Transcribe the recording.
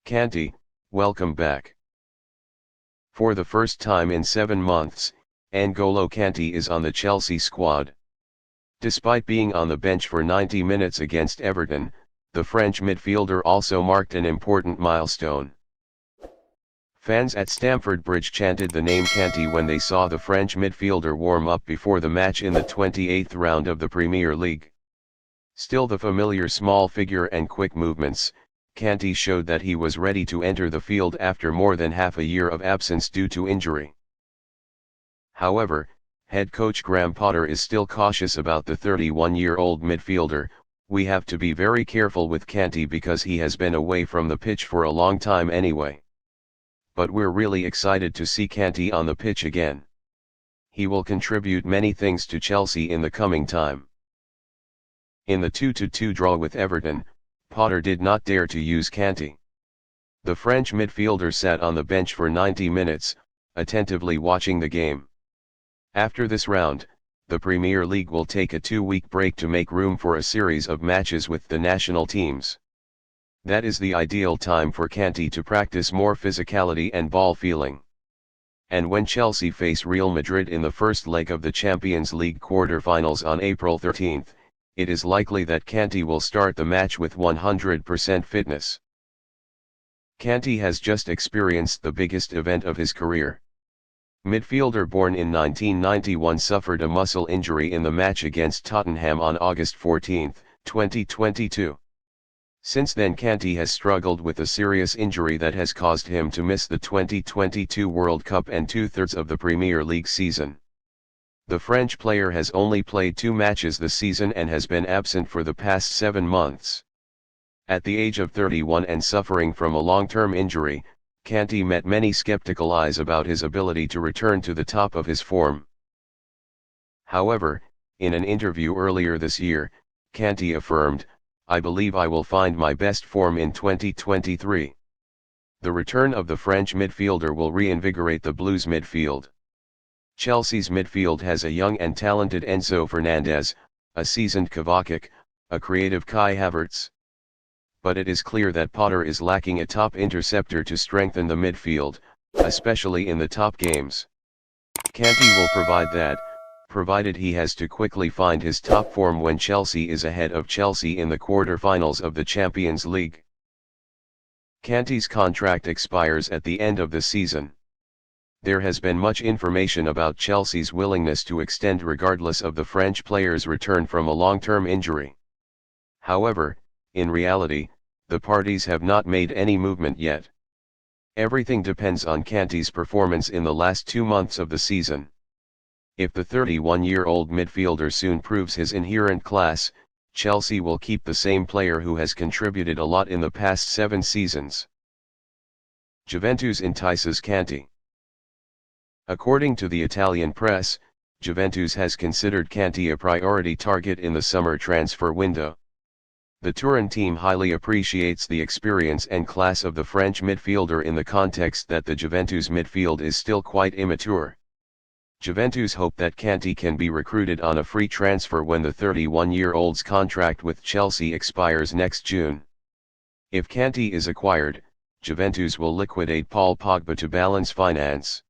Kante, welcome back. For the first time in 7 months, N'Golo Kante is on the Chelsea squad. Despite being on the bench for 90 minutes against Everton, the French midfielder also marked an important milestone. Fans at Stamford Bridge chanted the name Kante when they saw the French midfielder warm up before the match in the 28th round of the Premier League. Still the familiar small figure and quick movements, Kante showed that he was ready to enter the field after more than half a year of absence due to injury. However, head coach Graham Potter is still cautious about the 31-year-old midfielder. We have to be very careful with Kante because he has been away from the pitch for a long time anyway. But we're really excited to see Kante on the pitch again. He will contribute many things to Chelsea in the coming time. In the 2-2 draw with Everton, Potter did not dare to use Kante. The French midfielder sat on the bench for 90 minutes, attentively watching the game. After this round, the Premier League will take a 2-week break to make room for a series of matches with the national teams. That is the ideal time for Kante to practice more physicality and ball feeling. And when Chelsea face Real Madrid in the first leg of the Champions League quarter-finals on April 13, it is likely that Kante will start the match with 100% fitness. Kante has just experienced the biggest event of his career. Midfielder born in 1991 suffered a muscle injury in the match against Tottenham on August 14, 2022. Since then Kante has struggled with a serious injury that has caused him to miss the 2022 World Cup and 2/3 of the Premier League season. The French player has only played 2 matches this season and has been absent for the past 7 months. At the age of 31 and suffering from a long-term injury, Kante met many skeptical eyes about his ability to return to the top of his form. However, in an interview earlier this year, Kante affirmed, "I believe I will find my best form in 2023. The return of the French midfielder will reinvigorate the Blues midfield." Chelsea's midfield has a young and talented Enzo Fernandez, a seasoned Kovacic, a creative Kai Havertz. But it is clear that Potter is lacking a top interceptor to strengthen the midfield, especially in the top games. Kante will provide that, provided he has to quickly find his top form when Chelsea is ahead of Chelsea in the quarter-finals of the Champions League. Kante's contract expires at the end of the season. There has been much information about Chelsea's willingness to extend regardless of the French player's return from a long-term injury. However, in reality, the parties have not made any movement yet. Everything depends on Kante's performance in the last 2 months of the season. If the 31-year-old midfielder soon proves his inherent class, Chelsea will keep the same player who has contributed a lot in the past 7 seasons. Juventus entices Kante. According to the Italian press, Juventus has considered Kante a priority target in the summer transfer window. The Turin team highly appreciates the experience and class of the French midfielder in the context that the Juventus midfield is still quite immature. Juventus hope that Kante can be recruited on a free transfer when the 31-year-old's contract with Chelsea expires next June. If Kante is acquired, Juventus will liquidate Paul Pogba to balance finance.